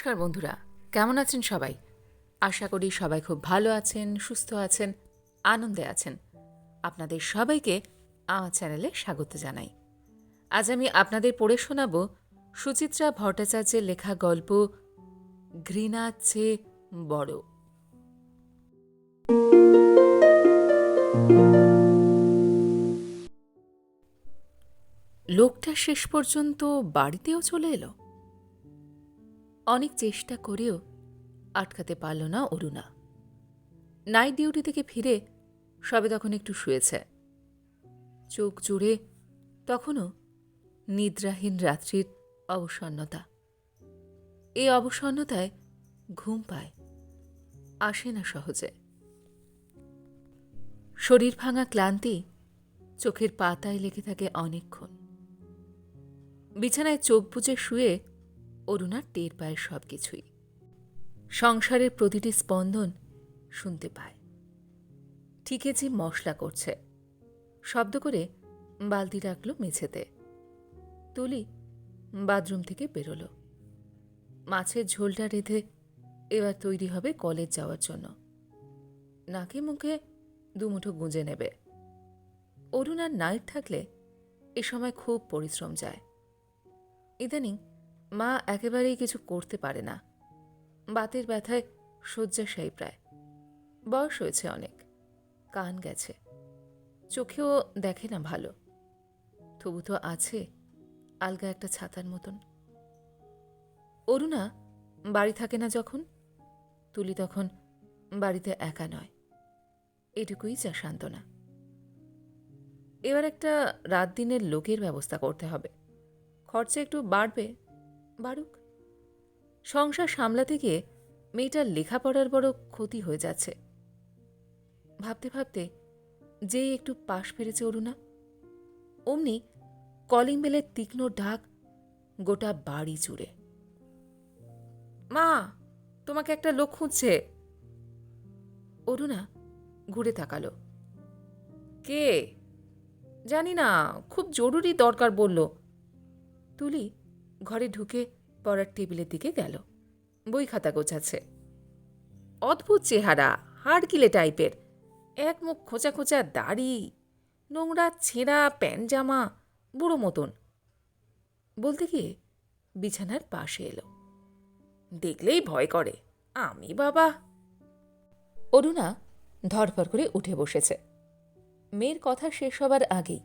নমস্কার বন্ধুরা, কেমন আছেন সবাই? আশা করি সবাই খুব ভালো আছেন, সুস্থ আছেন, আনন্দে আছেন। আপনাদের সবাইকে আমার চ্যানেলে স্বাগত জানাই। আজ আমি আপনাদের পড়ে শোনাব সুচিত্রা ভট্টাচার্যের লেখা গল্প ঘৃণার চেয়ে বড়। লোকটা শেষ পর্যন্ত বাড়িতেও চলে এলো। অনেক চেষ্টা করেও আটকাতে পারল না অরুণা। নাইট ডিউটি থেকে ফিরে সবে তখন একটু শুয়েছে। চোখ জুড়ে তখনও নিদ্রাহীন রাত্রির অবসন্নতা। এই অবসন্নতায় ঘুম পায়, আসে না সহজে। শরীর ভাঙা ক্লান্তি চোখের পাতায় লেগে থাকে অনেকক্ষণ। বিছানায় চোখ বুজে শুয়ে অরুণা টের পায় সবকিছুই। সংসারের প্রতিটি স্পন্দন শুনতে পায়। ঠিকই যে মশলা করছে, শব্দ করে বালতি রাখল মেঝেতে। তুলি বাথরুম থেকে বেরোল। মাছের ঝোলটা রেঁধে এবার তৈরি হবে কলেজ যাওয়ার জন্য। নাকে মুখে দুমুঠো গুঁজে নেবে। অরুণার নাইট থাকলে এ সময় খুব পরিশ্রম যায়। ইদানিং মা একেবারেই কিছু করতে পারে না। বাতের ব্যথায় শয্যাশায়ী প্রায়। বয়স হয়েছে অনেক, কান গেছে, চোখেও দেখে না ভালো। তবু তো আছে আলগা একটা ছাতার মতন। অরুণা বাড়ি থাকে না যখন, তুলি তখন বাড়িতে একা নয়, এটুকুই যা সান্ত্বনা। এবার একটা রাত দিনের লোকের ব্যবস্থা করতে হবে। খরচা একটু বাড়বে, বাড়ুক। সংসার সামলাতে গিয়ে মেয়েটার লেখাপড়ার বড় ক্ষতি হয়ে যাচ্ছে। ভাবতে ভাবতে যেই একটু পাশ ফিরেছে অরুণা, অমনি কলিং বেলের তীক্ষ্ণ ডাক গোটা বাড়ি জুড়ে। মা, তোমাকে একটা লোক খুঁজছে। অরুণা ঘুরে তাকালো। কে? জানি না, খুব জরুরি দরকার বলল। তুলি ঘরে ঢুকে পড়ার টেবিলের দিকে গেল। বই খাতা গোছাচ্ছে। অদ্ভুত চেহারা, হাড়কিলে টাইপের, এক মুখ খোঁচা খোঁচা দাড়ি, নোংরা ছেঁড়া প্যান্ট জামা, বুড়ো মতন। বলতে গিয়ে বিছানার পাশে এলো। দেখলেই ভয় করে, আমি বাবা। অরুণা ধরফর করে উঠে বসেছে। মেয়ের কথা শেষ হবার আগেই,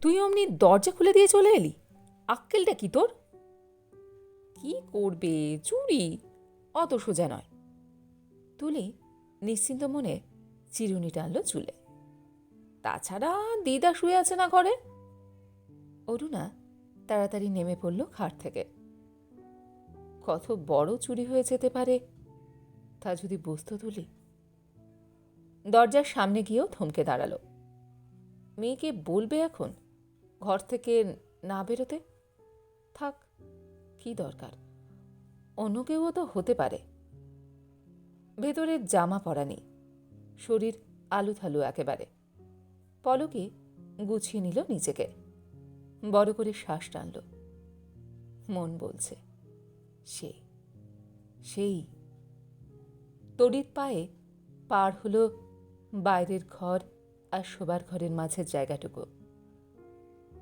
তুই অমনি দরজা খুলে দিয়ে চলে এলি? আক্কেলটা কি তোর? কি করবে, চুরি, অত সোজা নয়। তুলি নিশ্চিন্ত মনে চিরুনি টানল চুলে। তাছাড়া দিদা শুয়ে আছে না ঘরে। অরুণা তাড়াতাড়ি নেমে পড়ল খাট থেকে। কত বড় চুরি হয়ে যেতে পারে তা যদি বুঝতো তুলি। দরজার সামনে গিয়েও থমকে দাঁড়াল। মেয়েকে বলবে এখন ঘর থেকে না বেরোতে? থাক, কি দরকার, অন্য কেউও তো হতে পারে। ভেতরের জামা পরা নেই, শরীর আলুথালু একেবারে। পলকে গুছিয়ে নিল নিজেকে, বড় করে শ্বাস টানল। মন বলছে সেই তড়িৎ পায়ে পার হলো বাইরের ঘর আর শোবার ঘরের মাঝের জায়গাটুকু।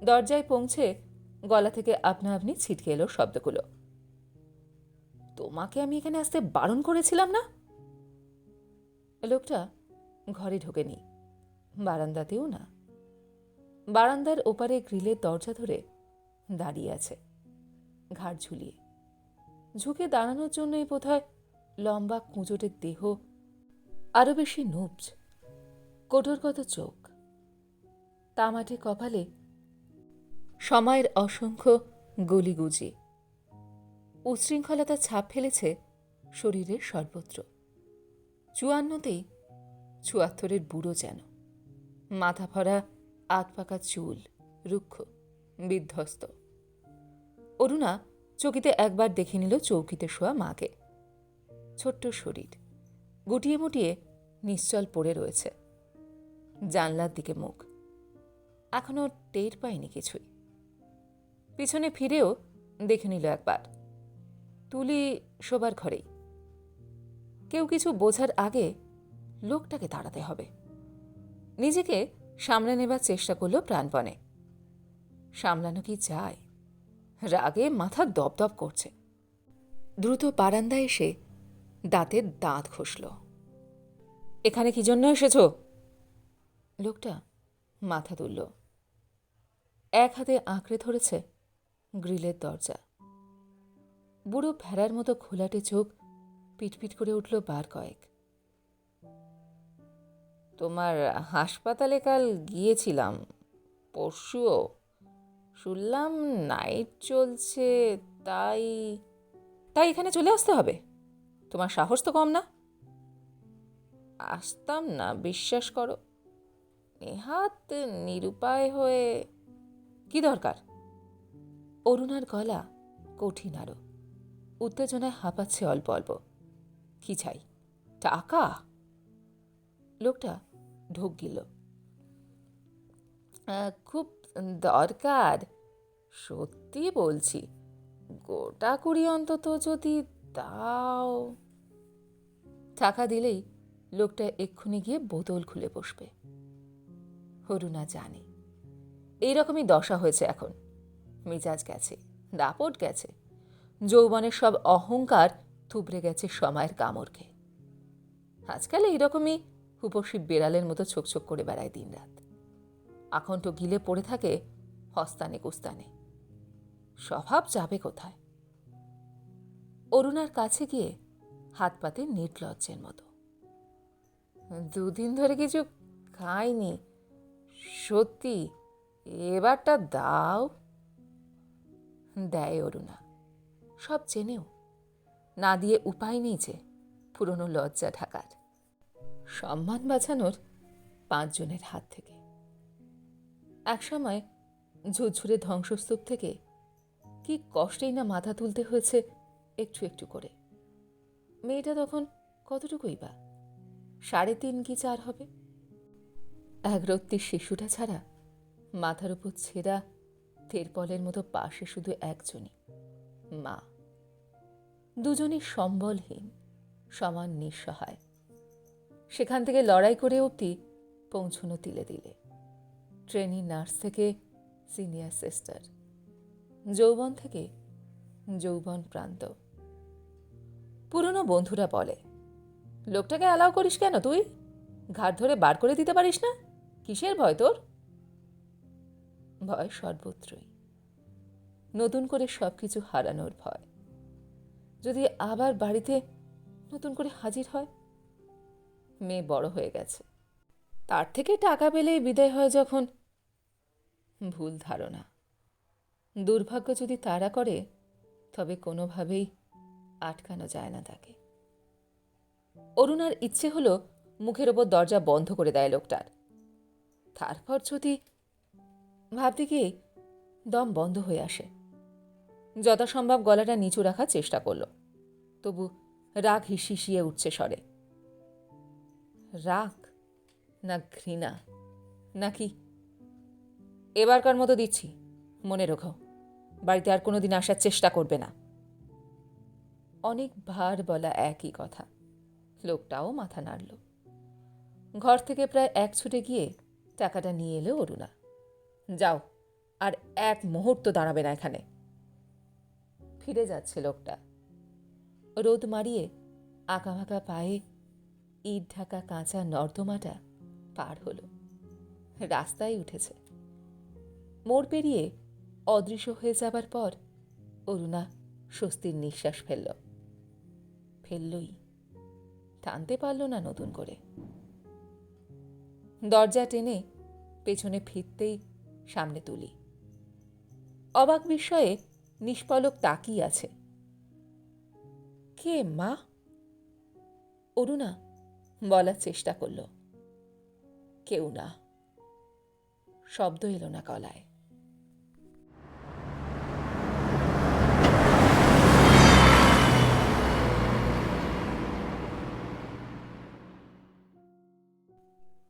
দরজায় পৌঁছে গলা থেকে আপনা আপনি ছিটকে এলো শব্দগুলো। তোমাকে আমি এখানে আসতে বারণ করেছিলাম না? লোকটা ঘরে ঢোকেনি, বারান্দাতেও না। বারান্দার ওপারে গ্রিলের দরজা ধরে দাঁড়িয়ে আছে, ঘাড় ঝুলিয়ে। ঝুঁকে দাঁড়ানোর জন্যই বোধহয় লম্বা কুঁজোটের দেহ, আরো বেশি নুবজ, কোটরগত চোখ, তামাটে কপালে সময়ের অসংখ্য গলিগুজি। উচ্ছৃঙ্খলতার ছাপ ফেলেছে শরীরের সর্বত্র। ৫৪তেই ৭৪-এর বুড়ো যেন। মাথা ভরা আধপাকা চুল, রুক্ষ, বিধ্বস্ত। অরুণা চকিতে একবার দেখে নিল চৌকিতে শোয়া মাকে। ছোট্ট শরীর, গুটিয়ে মুটিয়ে নিশ্চল পড়ে রয়েছে। জানলার দিকে মুখ, এখনো টের পায়নি কিছুই। পিছনে ফিরেও দেখে নিল একবার। তুলি শোবার ঘরেই। কেউ কিছু বোঝার আগে লোকটাকে তাড়াতে হবে। নিজেকে সামলে নেবার চেষ্টা করল প্রাণপণে। সামলানো কি যায়? রাগে মাথা দপদপ করছে। দ্রুত বারান্দায় এসে দাঁতের দাঁত ঘষল। এখানে কি জন্য এসেছ? লোকটা মাথা তুলল। এক হাতে আঁকড়ে ধরেছে গ্রিলের দরজা। বুড়ো ভেড়ার মতো ঘোলাটে চোখ পিটপিট করে উঠল বার কয়েক। তোমার হাসপাতালে কাল গিয়েছিলাম, পরশুও। শুনলাম নাইট চলছে, তাই তাই এখানে চলে আসতে হবে? তোমার সাহস তো কম না। আসতাম না, বিশ্বাস করো। নেহাত নিরুপায় হয়ে। কি দরকার? অরুণার গলা কঠিন আরো, উত্তেজনায় হাঁপাচ্ছে অল্প অল্প। কি চাই? টাকা? লোকটা ঢোক গিল। খুব দরকার, সত্যি বলছি। গোটা 20 অন্তত যদি দাও। টাকা দিলেই লোকটা এক্ষুনি গিয়ে বোতল খুলে বসবে। অরুণা জানে এইরকমই দশা হয়েছে এখন। মেজাজ গেছে, দাপট গেছে, যৌবনের সব অহংকার থুবড়ে গেছে সময়ের কামড়কে। আজকাল এইরকমই উপসী বেড়ালের মতো ছোক ছোক করে বেড়ায় দিনরাত। আকণ্ঠ গিলে পড়ে থাকে হস্তানে কুস্তানে। স্বভাব যাবে কোথায়? অরুণার কাছে গিয়ে হাত পাতে নির্লজ্জের মতো। 2 দিন ধরে কিছু খাইনি, সত্যি, এবারটা দাও। দেয় অরুণা, সব জেনেও। না দিয়ে উপায় নেই যে পুরনো লজ্জা ঢাকার। সম্মান বাঁচানোর 5 জনের হাত থেকে। একসময় ঝুরঝুরে ধ্বংসস্তূপ থেকে কি কষ্টেই না মাথা তুলতে হয়েছে একটু একটু করে। মেয়েটা তখন কতটুকুই বা, 3.5 কি 4 হবে। এক রত্তির শিশুটা ছাড়া মাথার উপর ছেঁড়া তেরপলের মতো পাশে শুধু একজনই, মা। দুজনই সম্বলহীন, সমান নিঃসহায়। সেখান থেকে লড়াই করে অবধি পৌঁছনো তিলে দিলে। ট্রেনি নার্স থেকে সিনিয়র সিস্টার, যৌবন থেকে যৌবন প্রান্ত। পুরনো বন্ধুরা বলে, লোকটাকে অ্যালাউ করিস কেন তুই? ঘাট ধরে বার করে দিতে পারিস না? কিসের ভয় তোর? ভয় সর্বত্রই। নতুন করে সবকিছু হারানোর ভয়। যদি আবার বাড়িতে নতুন করে হাজির হয়। মেয়ে বড় হয়ে গেছে, তার থেকে টাকা পেলেই বিদায় হয় যখন। ভুল ধারণা। দুর্ভাগ্য যদি তাড়া করে, তবে কোনোভাবেই আটকানো যায় না তাকে। অরুণার ইচ্ছে হলো মুখের ওপর দরজা বন্ধ করে দেয় লোকটার। তারপর যদি ভাবতে গিয়ে দম বন্ধ হয়ে আসে। যথাসম্ভব গলাটা নিচু রাখার চেষ্টা করল, তবু রাগ হিসিয়ে উঠছে স্বরে। রাগ না ঘৃণা নাকি? এবারকার মতো দিচ্ছি, মনে রেখো, বাড়িতে আর কোনোদিন আসার চেষ্টা করবে না। অনেক ভার বলা একই কথা। লোকটাও মাথা নাড়ল। ঘর থেকে প্রায় 1 ছুটে গিয়ে টাকাটা নিয়ে এলো অরুণা। যাও, আর 1 মুহূর্ত দাঁড়াবে না এখানে। ফিরে যাচ্ছে লোকটা। রোদ মারিয়ে আঁকাবাঁকা পায়ে ইট ঢাকা কাঁচা নর্দমাটা পার হল। রাস্তায় উঠেছে। মোড় পেরিয়ে অদৃশ্য হয়ে যাবার পর অরুণা স্বস্তির নিঃশ্বাস ফেললই, টানতে পারল না নতুন করে। দরজা টেনে পেছনে ফিরতেই সামনে তুলি। অবাক বিস্ময়ে নিষ্পলক তাকিয়ে আছে। কে মা? অরুণা বলার চেষ্টা করল। কেউ না। শব্দ এলো না গলায়।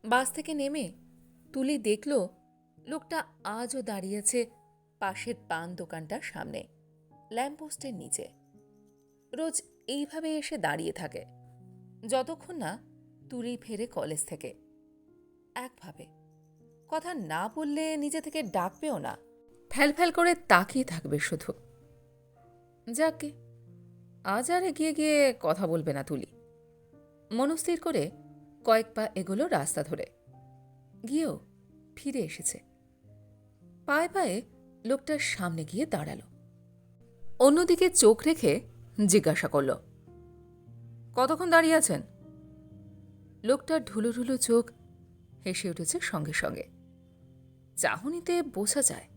বাস থেকে নেমে তুলি দেখল লোকটা আজও দাঁড়িয়েছে পাশের পান দোকানটার সামনে, ল্যাম্পপোস্টের নিচে। রোজ এইভাবে এসে দাঁড়িয়ে থাকে যতক্ষণ না তুলি ফেরে কলেজ থেকে। একভাবে কথা না বললে নিজে থেকে ডাকবেও না, ফ্যাল ফ্যাল করে তাকিয়ে থাকবে শুধু। যাকে আজ আর এগিয়ে গিয়ে কথা বলবে না তুলি। মনস্থির করে কয়েক পা এগোলো রাস্তা ধরে, গিয়েও ফিরে এসেছে। পায়ে পায়ে লোকটার সামনে গিয়ে দাঁড়ালো। অন্যদিকে চোখ রেখে জিজ্ঞাসা করল, কতক্ষণ দাঁড়িয়ে আছেন? লোকটার ঢুলো ঢুলো চোখ হেসে উঠেছে সঙ্গে সঙ্গে। চাহনিতে বোঝা যায়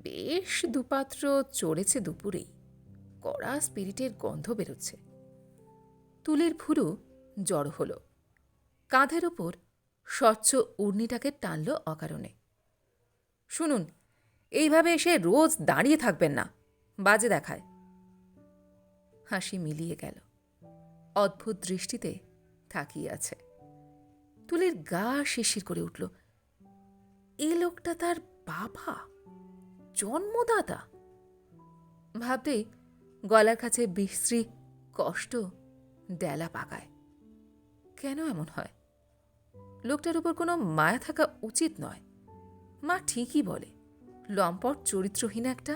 বেশ দুপাত্র চড়েছে দুপুরেই, কড়া স্পিরিটের গন্ধ বেরোচ্ছে। তুলির ভুরু জড়ো হল, কাঁধের ওপর স্বচ্ছ উর্নিটাকে টানল অকারণে। শুনুন, এইভাবে এসে রোজ দাঁড়িয়ে থাকবেন না, বাজে দেখায়। হাসি মিলিয়ে গেল, অদ্ভুত দৃষ্টিতে তাকিয়ে আছে। তুলির গা শিরশির করে উঠল। এই লোকটা তার বাবা, জন্মদাতা। ভাবতেই গলার কাছে বিশ্রী কষ্ট ডেলা পাকায়। কেন এমন হয়? লোকটার উপর কোনো মায়া থাকা উচিত নয়। মা ঠিকই বলে, লম্পট চরিত্রহীন একটা।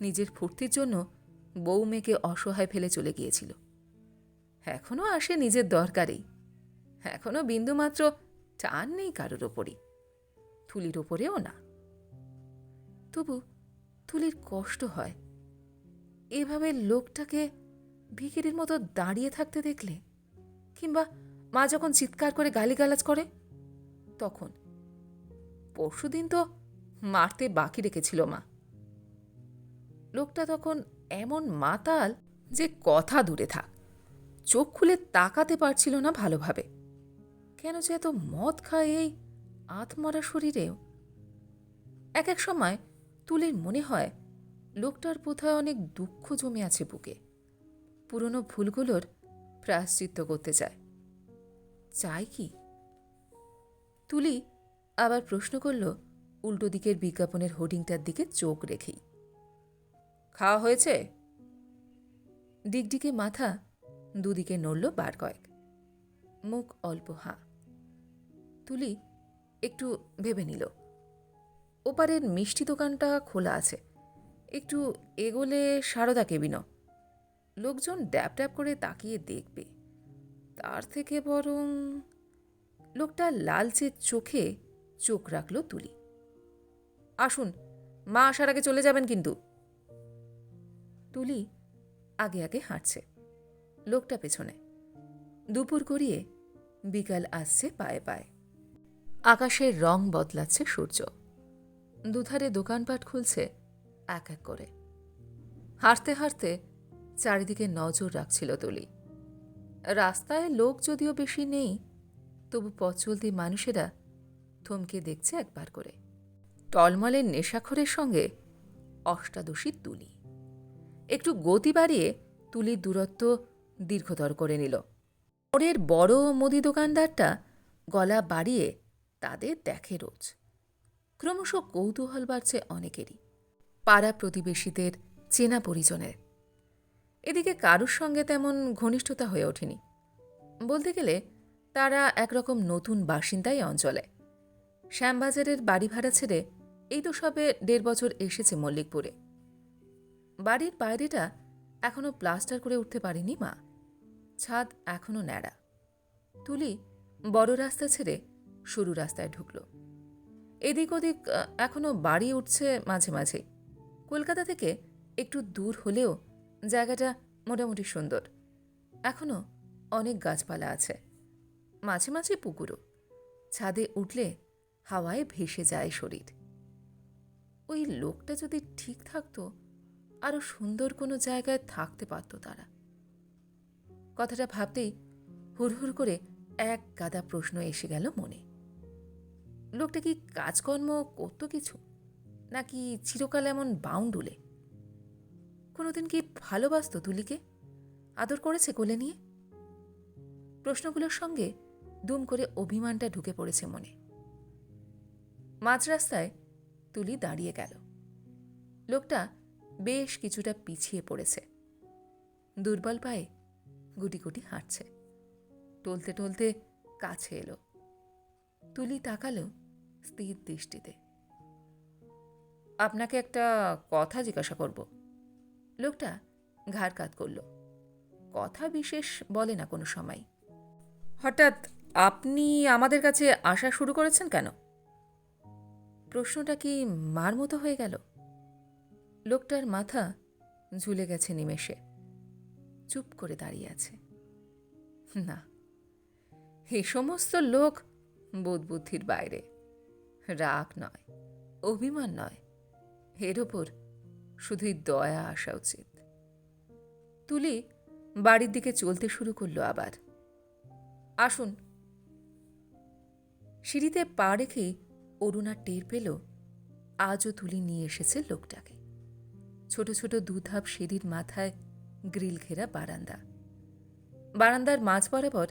নিজের ফুর্তির জন্য বউ মেয়েকে অসহায় ফেলে চলে গিয়েছিল। এখনও আসে নিজের দরকারেই। এখনও বিন্দুমাত্র টান নেই কারোর ওপরই, তুলির ওপরেও না। তবু তুলির কষ্ট হয় এভাবে লোকটাকে ভিখিরির মতো দাঁড়িয়ে থাকতে দেখলে, কিংবা মা যখন চিৎকার করে গালিগালাজ করে তখন। পরশুদিন তো মারতে বাকি রেখেছিল মা। লোকটা তখন এমন মাতাল যে কথা দূরে থাক, চোখ খুলে তাকাতে পারছিল না ভালোভাবে। কেন যে এত মদ খায় এই আধমরা শরীরেও। এক এক সময় তুলির মনে হয় লোকটার বোধহয় অনেক দুঃখ জমে আছে বুকে, পুরনো ভুলগুলোর প্রায়শ্চিত্ত করতে চায়। চায় কি? তুলি আবার প্রশ্ন করল উল্টো দিকের বিজ্ঞাপনের হোর্ডিংটার দিকে চোখ রেখেই। খাওয়া হয়েছে? ডিগডিগে মাথা দুদিকে নড়ল বার কয়েক, মুখ অল্প হাঁ। তুলি একটু ভেবে নিল। ওপারের মিষ্টি দোকানটা খোলা আছে, একটু এগোলে সারদা কেবিনও। লোকজন ড্যাব ড্যাব করে তাকিয়ে দেখবে, তার থেকে বরং। লোকটা লালচে চোখে চোখ রাখল তুলি। আসুন, মা আসার আগে চলে যাবেন কিন্তু। তুলি আগে আগে হাঁটছে, লোকটা পেছনে। দুপুর গড়িয়ে বিকাল আসছে পায়ে পায়ে। আকাশের রং বদলাচ্ছে সূর্য, দুধারে দোকানপাট খুলছে এক এক করে। হাঁটতে হাঁটতে চারিদিকে নজর রাখছিল তুলি। রাস্তায় লোক যদিও বেশি নেই, তবু পথ চলতি মানুষেরা থমকে দেখছে একবার করে। টলমলের নেশাখোরের সঙ্গে অষ্টাদশী তুলি। একটু গতি বাড়িয়ে তুলির দূরত্ব দীর্ঘতর করে নিল। মোড়ের বড় মুদি দোকানদারটা গলা বাড়িয়ে তাদের দেখে রোজ। ক্রমশ কৌতূহল বাড়ছে অনেকেরই, পাড়া প্রতিবেশীদের, চেনা পরিজনের। এদিকে কারুর সঙ্গে তেমন ঘনিষ্ঠতা হয়ে ওঠেনি। বলতে গেলে তারা একরকম নতুন বাসিন্দাই অঞ্চলে। শ্যামবাজারের বাড়ি ভাড়া ছেড়ে এই তো সবে 1.5 বছর এসেছে মল্লিকপুরে। বাড়ির বাইরেটা এখনো প্লাস্টার করে উঠতে পারেনি মা, ছাদ এখনো ন্যাড়া। তুলি বড় রাস্তা ছেড়ে সরু রাস্তায় ঢুকল। এদিক ওদিক এখনো বাড়ি উঠছে মাঝে মাঝে। কলকাতা থেকে একটু দূর হলেও জায়গাটা মোটামুটি সুন্দর। এখনো অনেক গাছপালা আছে, মাঝে মাঝে পুকুরও। ছাদে উঠলে হাওয়ায় ভেসে যায় শরীর। ওই লোকটা যদি ঠিক থাকতো, আরো সুন্দর কোনো জায়গায় থাকতে পারত তারা। কথাটা ভাবতেই হুড়হুড় করে এক গাদা প্রশ্ন এসে গেল মনে। লোকটা কি কাজকর্ম করত কিছু, নাকি চিরকাল এমন বাউন্ডুলে? কোনোদিন কি ভালোবাসত তুলিকে, আদর করেছে কোলে নিয়ে? প্রশ্নগুলোর সঙ্গে দুম করে অভিমানটা ঢুকে পড়েছে মনে। মাঝ রাস্তায় তুলি দাঁড়িয়ে গেল। লোকটা বেশ কিছুটা পিছিয়ে পড়েছে। দুর্বল পায়ে গুটি গুটি হাঁটছে। টলতে টলতে কাছে এলো। তুলি তাকালো স্থির দৃষ্টিতে। আপনাকে একটা কথা জিজ্ঞাসা করব। লোকটা ঘাড় কাত করল। কথা বিশেষ বলে না কোনো সময়। হঠাৎ আপনি আমাদের কাছে আসা শুরু করেছেন কেন? প্রশ্নটা কি মার মতো হয়ে গেল? লোকটার মাথা ঝুলে গেছে নিমেষে। চুপ করে দাঁড়িয়ে আছে। না, এ সমস্ত লোক বোধবুদ্ধির বাইরে। রাগ নয়, অভিমান নয়, এর ওপর শুধুই দয়া আসা উচিত। তুলি বাড়ির দিকে চলতে শুরু করলো আবার। আসুন। সিঁড়িতে পা রেখেই অরুণা টের পেল আজও তুলি নিয়ে এসেছে লোকটাকে। ছোট ছোট দুধাপ সিঁড়ির মাথায় গ্রিল ঘেরা বারান্দা। বারান্দার মাঝ বরাবর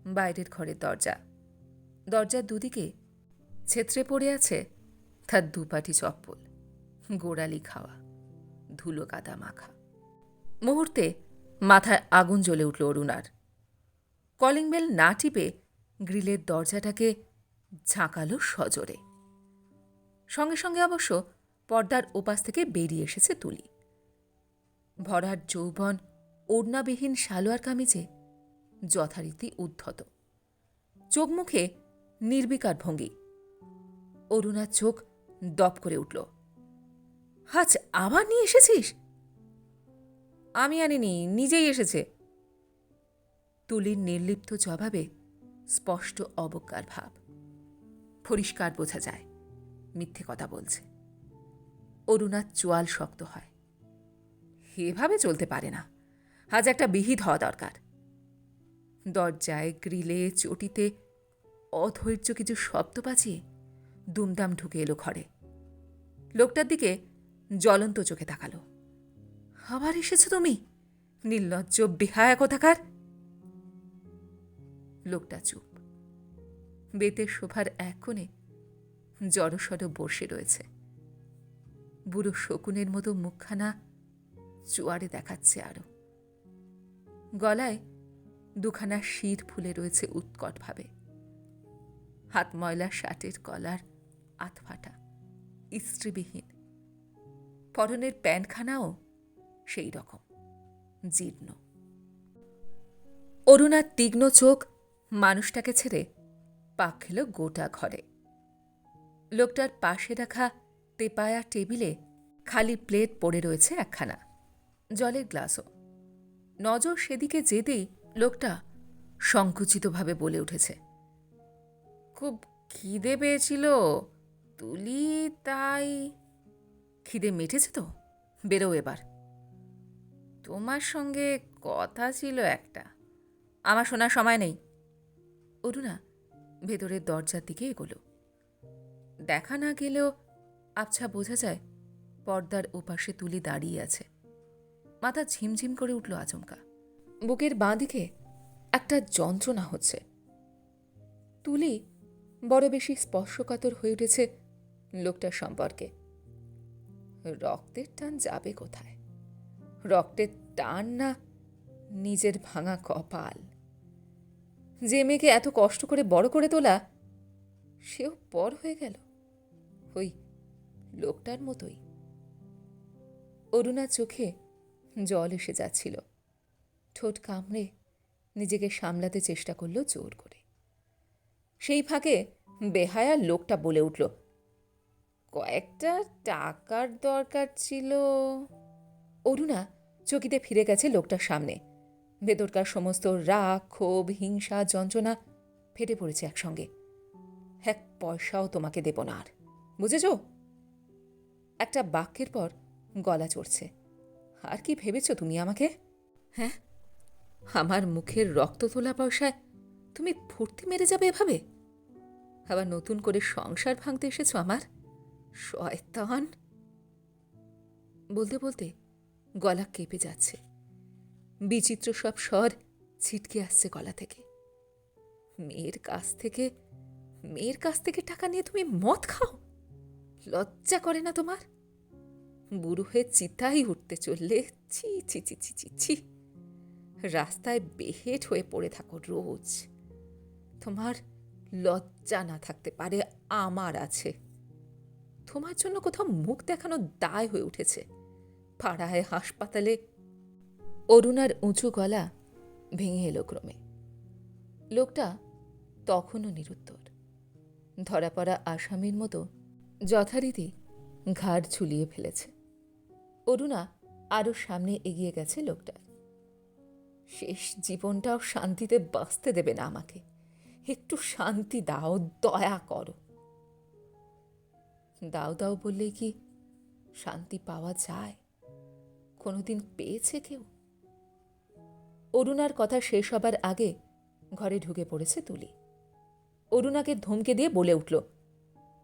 বাইরের ঘরের দরজা। দরজার দুদিকে ছেত্রে পড়ে আছে তার দুপাটি চপ্পল, গোড়ালি খাওয়া, ধুলো কাদা মাখা। মুহূর্তে মাথায় আগুন জ্বলে উঠল অরুণার। কলিং বেল না টিপে গ্রিলের দরজাটাকে ঝাঁকালো সজোরে। সঙ্গে সঙ্গে অবশ্য পর্দার ওপাশ থেকে বেরিয়ে এসেছে তুলি। ভরাট যৌবন ওড়নাবিহীন সালোয়ার কামিজে যথারীতি উদ্ধত। চোখ মুখে নির্বিকার ভঙ্গি। অরুণার চোখ দপ করে উঠল। আজ আবার নিয়ে এসেছিস? আমি আনিনি, নিজেই এসেছে। তুলির নির্লিপ্ত জবাবে স্পষ্ট অবজ্ঞার ভাব। পরিষ্কার বোঝা যায় মিথ্যে কথা বলছে। অরুণার চোয়াল শক্ত হয়। এভাবে চলতে পারে না, আজ একটা বিহিত হওয়া দরকার। দরজায়, গ্রিলে, চটিতে অধৈর্য কিছু শব্দ বাজিয়ে দুমদাম ঢুকে এলো ঘরে। লোকটার দিকে জ্বলন্ত চোখে তাকালো। আবার এসেছ তুমি, নির্লজ্জ বেহায়া কোথাকার! লোকটা চুপ। বেতের সোফার এক কোণে জড়সড় বসে রয়েছে। বুড়ো শকুনের মতো মুখখানা চোয়ারে দেখাচ্ছে আরো। গলায় দুখানা শির ফুলে রয়েছে উৎকটভাবে। হাত ময়লা শার্টের কলার আতফাটা, ইস্ত্রিবিহীন। পরনের প্যান্টখানাও সেই রকম জীর্ণ। অরুণার তীক্ষ্ণ চোখ মানুষটাকে ছেড়ে পাক খেল গোটা ঘরে। লোকটার পাশে রাখা তেপায়া টেবিলে খালি প্লেট পড়ে রয়েছে একখানা, জলের গ্লাসও। নজর সেদিকে যেতেই লোকটা সংকুচিতভাবে বলে উঠেছে, খুব খিদে পেয়েছিল তুলি, তাই। খিদে মেটেছে তো, বেরো এবার। তোমার সঙ্গে কথা ছিল একটা, আমার শোনার সময় নেই। অরুণা ভেতরের দরজার দিকে এগোলো। দেখা না গেলেও আবছা বোঝা যায় পর্দার ওপাশে তুলি দাঁড়িয়ে আছে। মাথা ঝিমঝিম করে উঠল আচমকা। বুকের বাঁ দিকে একটা যন্ত্রণা হচ্ছে। তুলি বড় বেশি স্পর্শকাতর হয়ে উঠেছে লোকটার সম্পর্কে। রক্তের টান যাবে কোথায়? রক্তের টান না নিজের ভাঙা কপাল। যে মেয়েকে এত কষ্ট করে বড় করে তোলা, সেও পর হয়ে গেল ওই লোকটার মতোই। অরুণার চোখে জল এসে যাচ্ছিল। ঠোঁট কামড়ে নিজেকে সামলাতে চেষ্টা করল জোর করে। সেই ফাঁকে বেহায়া লোকটা বলে উঠল, কয়েকটা টাকার দরকার ছিল। অরুণা চকিতে ফিরে গেছে লোকটার সামনে। ভেতরকার সমস্ত রাগ, ক্ষোভ, হিংসা, যন্ত্রণা ফেটে পড়েছে একসঙ্গে। এক পয়সাও তোমাকে দেব না আর, বুঝেছ? একটা বাক্যের পর গলা চড়ছে। আর কি ভেবেছ তুমি আমাকে? হ্যাঁ, আমার মুখের রক্ত তোলা পয়সায় তুমি ফুর্তি মেরে যাবে এভাবে? আবার নতুন করে সংসার ভাঙতে এসেছ আমার? শয়তান! বলতে বলতে গলা কেঁপে যাচ্ছে। বিচিত্র সব স্বর ছিটকে আসছে গলা থেকে। মেয়ের কাছ থেকে টাকা নিয়ে তুমি মদ খাও? লজ্জা করে না তোমার? বুড়ো হয়ে চিতাই উঠতে চললে, ছি ছি ছি ছি ছি ছি। রাস্তায় বেহেট হয়ে পড়ে থাকো রোজ। তোমার লজ্জা না থাকতে পারে, আমার আছে। তোমার জন্য কোথাও মুখ দেখানো দায় হয়ে উঠেছে। পাড়ায়, হাসপাতালে। অরুণার উঁচু গলা ভেঙে এলো ক্রমে। লোকটা তখনও নিরুত্তর, ধরা পড়া আসামির মতো যথারীতি ঘাড় ঝুলিয়ে ফেলেছে। অরুণা আরও সামনে এগিয়ে গেছে লোকটার। শেষ জীবনটাও শান্তিতে বাঁচতে দেবে না আমাকে। একটু শান্তি দাও, দয়া করো। দাও দাও বললেই কি শান্তি পাওয়া যায়? কোনোদিন পেয়েছে কেউ? অরুণার কথা শেষ হবার আগে ঘরে ঢুকে পড়েছে তুলি। অরুণাকে ধমকে দিয়ে বলে উঠল,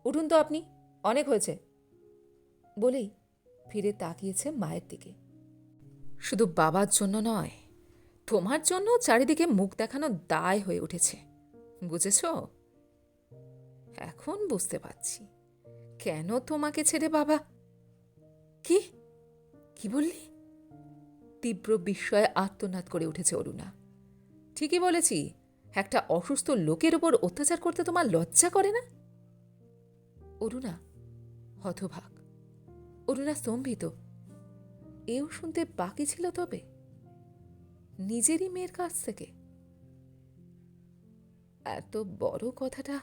উঠুন তো আপনি, অনেক হয়েছে। বলেই ফিরে তাকিয়েছে মায়ের দিকে। শুধু বাবার জন্য নয়, তোমার জন্য চারিদিকে মুখ দেখানো দায় হয়ে উঠেছে, বুঝেছ? এখন বুঝতে পারছি কেন তোমাকে ছেড়ে বাবা। কি কি বললি? তীব্র বিস্ময়ে আর্তনাদ করে উঠেছে অরুণা। ঠিকই বলেছি, একটা অসুস্থ লোকের ওপর অত্যাচার করতে তোমার লজ্জা করে না? অরুণা হতভাগ, অরুণা স্তম্ভিত। এও শুনতে বাকি ছিল তবে নিজেরই মেয়ের কাছ থেকে? এত বড় কথাটা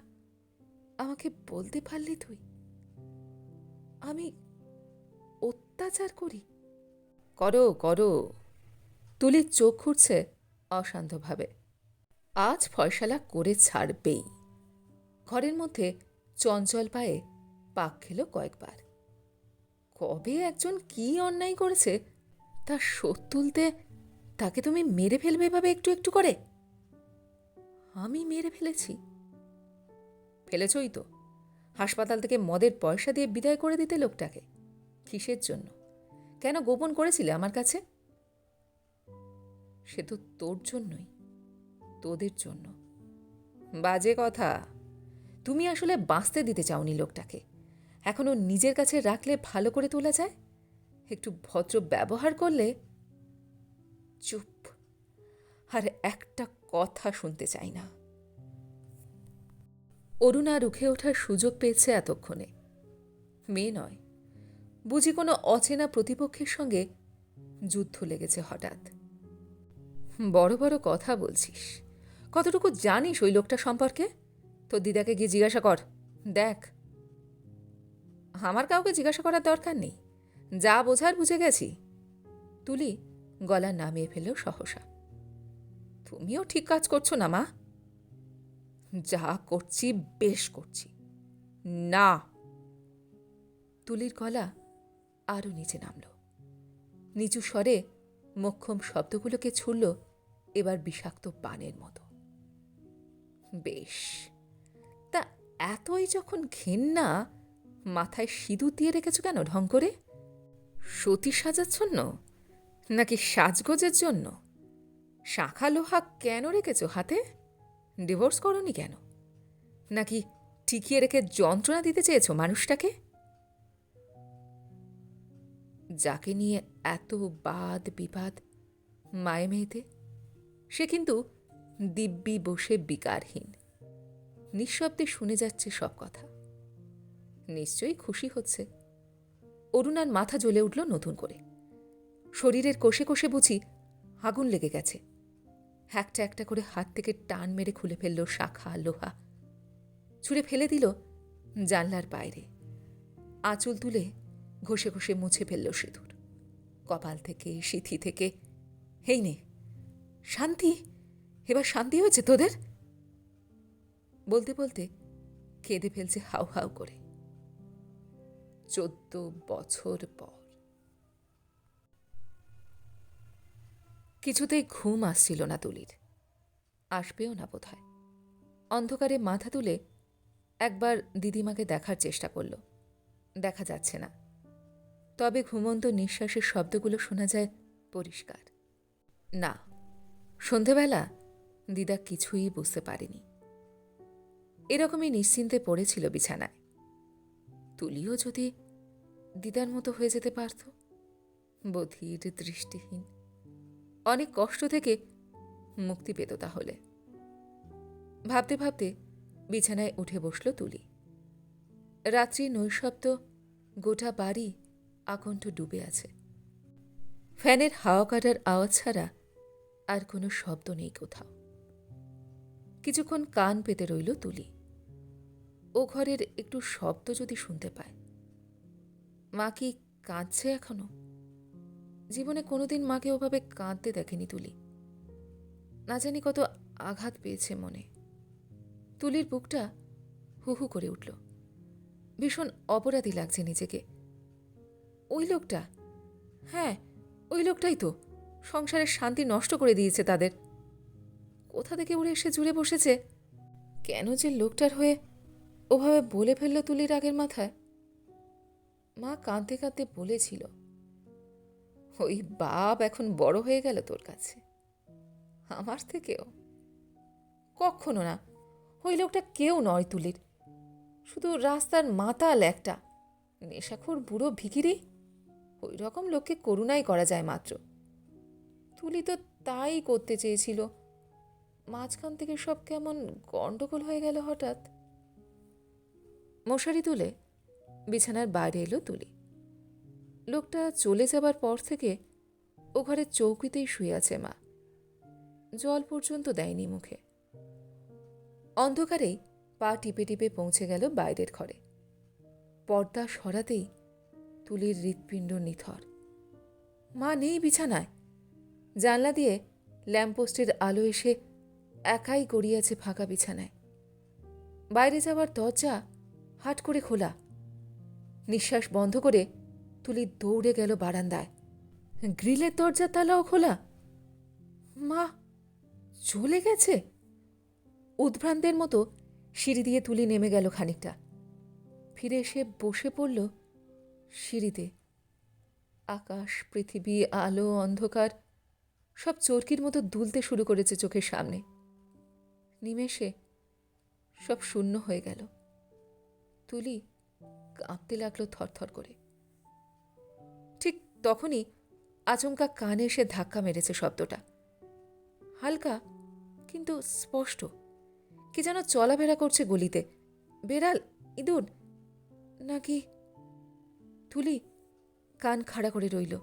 আমাকে বলতে পারলি তুই? আমি অত্যাচার করি? করো করো। তুলির চোখ খুঁড়ছে অশান্তভাবে। আজ ফয়সালা করে ছাড়বেই। ঘরের মধ্যে চঞ্চল পায়ে পাক খেল কয়েকবার। কবে একজন কি অন্যায় করেছে তা শোধ তুলতে তাকে তুমি মেরে ফেলবে এভাবে একটু একটু করে? আমি মেরে ফেলেছি? ফেলেছই তো। হাসপাতাল থেকে মদের পয়সা দিয়ে বিদায় করে দিতে লোকটাকে। কিসের জন্য? কেন গোপন করেছিলে আমার কাছে? সে তো তোর জন্যই, তোদের জন্য। বাজে কথা। তুমি আসলে বাঁচতে দিতে চাওনি লোকটাকে। এখনো নিজের কাছে রাখলে ভালো করে তোলা যায়। একটু ভদ্র ব্যবহার করলে। চুপ। আর একটা কথা শুনতে চাই না। অরুণা রুখে ওঠার সুযোগ পেয়েছে এতক্ষণে। মেয়ে নয়, বুঝি কোনো অচেনা প্রতিপক্ষের সঙ্গে যুদ্ধ লেগেছে হঠাৎ। বড় বড় কথা বলছিস। কতটুকু জানিস ওই লোকটা সম্পর্কে? তোর দিদাকে গিয়ে জিজ্ঞাসা কর, দেখ। আমার কাউকে জিজ্ঞাসা করার দরকার নেই, যা বোঝার বুঝে গেছি। তুলি গলা নামিয়ে ফেলল সহসা। তুমিও ঠিক কাজ করছো না মা। যা করছি বেশ করছি। না। তুলির গলা আরও নিচে নামল। নিচু স্বরে মোক্ষম শব্দগুলোকে ছুড়ল এবার বিষাক্ত পানের মতো। বেশ, তা এতই যখন ঘেন্না, মাথায় সিঁদুর দিয়ে রেখেছ কেন ঢং করে? সতী সাজার জন্য নাকি সাজগোজের জন্য? শাঁখা লোহা কেন রেখেছ হাতে? ডিভোর্স করনি কেন? নাকি টিকিয়ে রেখে যন্ত্রণা দিতে চেয়েছ মানুষটাকে? যাকে নিয়ে এত বাদ বিবাদ মায়ে মেয়েতে, সে কিন্তু দিব্যি বসে বিকারহীন, নিঃশব্দে শুনে যাচ্ছে সব কথা। নিশ্চয়ই খুশি হচ্ছে। অরুণার মাথা জ্বলে উঠল নতুন করে। শরীরের কোষে কোষে বুঝি আগুন লেগে গেছে। একটা একটা করে হাত থেকে টান মেরে খুলে ফেলল শাখা লোহা, ছুঁড়ে ফেলে দিল জানলার বাইরে। আঁচল তুলে ঘষে ঘষে মুছে ফেলল সিঁদুর কপাল থেকে, সিথি থেকে। এই নে শান্তি, এবার শান্তি হয়েছে তোদের? বলতে বলতে কেঁদে ফেলছে হাউ হাউ করে। 14 বছর পর। কিছুতেই ঘুম আসছিল না তুলির, আসবেও না বোধ হয়। অন্ধকারে মাথা তুলে একবার দিদিমাকে দেখার চেষ্টা করল, দেখা যাচ্ছে না। তবে ঘুমন্ত নিঃশ্বাসের শব্দগুলো শোনা যায় পরিষ্কার। না, সন্ধেবেলা দিদা কিছুই বুঝতে পারেনি। এরকমই নিশ্চিন্তে পড়েছিল বিছানায়। তুলিও যদি দিদার মতো হয়ে যেতে পারত, বধির, দৃষ্টিহীন। অনেক কষ্ট থেকে মুক্তি পেত তাহলে। ভাবতে ভাবতে বিছানায় উঠে বসল তুলি। রাত্রি নৈশব্দ, গোটা বাড়ি আকণ্ঠ ডুবে আছে। ফ্যানের হাওয়া কাটার আওয়াজ ছাড়া আর কোনো শব্দ নেই কোথাও। কিছুক্ষণ কান পেতে রইল তুলি। ও ঘরের একটু শব্দ যদি শুনতে পায়। মা কি কাঁদছে এখনো? জীবনে কোনোদিন মাকে ওভাবে কাঁদতে দেখেনি তুলি। না জানি কত আঘাত পেয়েছে মনে। তুলির বুকটা হু হু করে উঠল। ভীষণ অপরাধী লাগছে নিজেকে। ওই লোকটা, হ্যাঁ ওই লোকটাই তো সংসারের শান্তি নষ্ট করে দিয়েছে তাদের। কোথা থেকে উড়ে এসে জুড়ে বসেছে? কেন যে লোকটার হয়ে ওভাবে বলে ফেলল তুলির আগের মাথায়? মা কাঁদতে কাঁদতে বলেছিল, ওই বাপ এখন বড় হয়ে গেল তোর কাছে, আমার থেকেও। কখনো না, ওই লোকটা কেউ নয় তুলির, শুধু রাস্তার মাতাল একটা নেশাখোর বুড়ো ভিখিরি। ওই রকম লোককে করুণাই করা যায় মাত্র। তুলি তো তাই করতে চেয়েছিল, মাঝখান থেকে সব কেমন গণ্ডগোল হয়ে গেল হঠাৎ। মশারি তুলে বিছানার বাইরে এলো তুলি। লোকটা চলে যাবার পর থেকে ও ঘরের চৌকিতেই শুয়ে আছে মা। জল পর্যন্ত দেয়নি মুখে। অন্ধকারেই পা টিপে টিপে পৌঁছে গেল বাইরের ঘরে। পর্দা সরাতেই তুলির হৃৎপিণ্ড নিথর। মা নেই বিছানায়। জানলা দিয়ে ল্যাম্পপোস্টের আলো এসে একাই গড়িয়েছে ফাঁকা বিছানায়। বাইরে যাওয়ার দরজা হাট করে খোলা। নিঃশ্বাস বন্ধ করে তুলি দৌড়ে গেল বারান্দায়। গ্রিলের দরজার তালাও খোলা। মা চলে গেছে? উদ্ভ্রান্তের মতো সিঁড়ি দিয়ে তুলি নেমে গেল খানিকটা। ফিরে এসে বসে পড়ল সিঁড়িতে। আকাশ, পৃথিবী, আলো, অন্ধকার সব চরকির মতো দুলতে শুরু করেছে চোখের সামনে। নিমেষে সব শূন্য হয়ে গেল। তুলি কাঁপতে লাগলো থরথর করে। ঠিক তখনই আচমকা কানে এসে ধাক্কা মেরেছে শব্দটা। হালকা কিন্তু স্পষ্ট। কি যেন চলাফেরা করছে গলিতে। বেড়াল, ইঁদুর নাকি? তুলি কান খাড়া করে রইল।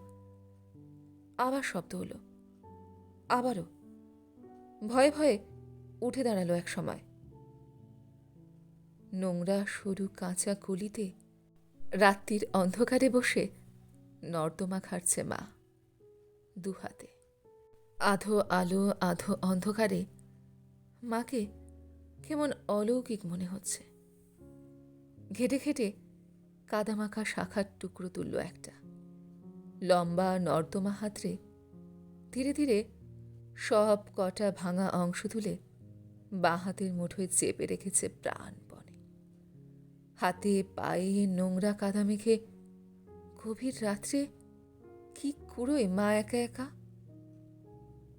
আবার শব্দ হলো, আবারও। ভয়ে ভয়ে উঠে দাঁড়ালো এক সময়। নোংরা সরু কাঁচা গলিতে রাত্রির অন্ধকারে বসে নর্দমা ঘাটছে মা দুহাতে। আধো আলো আধো অন্ধকারে মাকে কেমন অলৌকিক মনে হচ্ছে। ঘেটে ঘেটে কাদামাখা শাখার টুকরো তুলল একটা। লম্বা নর্দমা হাতড়ে ধীরে ধীরে সব কটা ভাঙা অংশ তুলে বাঁ হাতের মুঠোয় চেপে রেখেছে প্রাণপণে। হাতে পায়ে নোংরা কাদা মেখে গভীর রাত্রে কি কুড়োয় মা একা একা?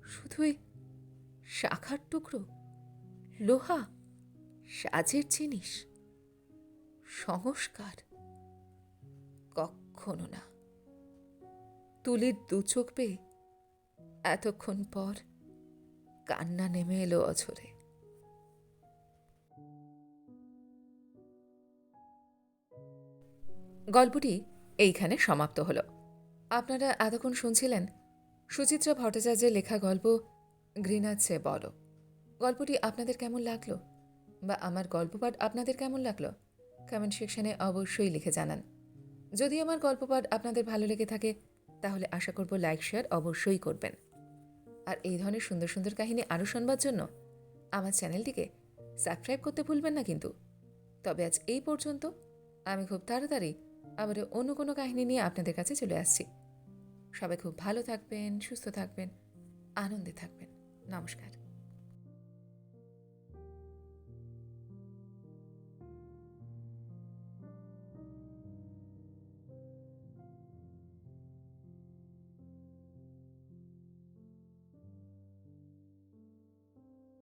শুধুই শাখার টুকরো, লোহা, সাজের জিনিস, সংস্কার? কখনো না। তুলির দু চোখ পেয়ে এতক্ষণ পর কান্না নেমে এলো অঝরে। গল্পটি এইখানে সমাপ্ত হল। আপনারা এতক্ষণ শুনছিলেন সুচিত্রা ভট্টাচার্যের লেখা গল্প ঘৃণার চেয়ে বড়। গল্পটি আপনাদের কেমন লাগলো, বা আমার গল্পপাঠ আপনাদের কেমন লাগলো, কমেন্ট সেকশনে অবশ্যই লিখে জানান। যদি আমার গল্পপাঠ আপনাদের ভালো লেগে থাকে তাহলে আশা করব লাইক শেয়ার অবশ্যই করবেন। আর এই ধরনের সুন্দর সুন্দর কাহিনী আরও শুনবার জন্য আমার চ্যানেলটিকে সাবস্ক্রাইব করতে ভুলবেন না কিন্তু। তবে আজ এই পর্যন্ত। আমি খুব তাড়াতাড়ি আবার অন্য কোনো কাহিনী নিয়ে আপনাদের কাছে চলে আসছি। সবাই খুব ভালো থাকবেন, সুস্থ থাকবেন, আনন্দে থাকবেন। নমস্কার।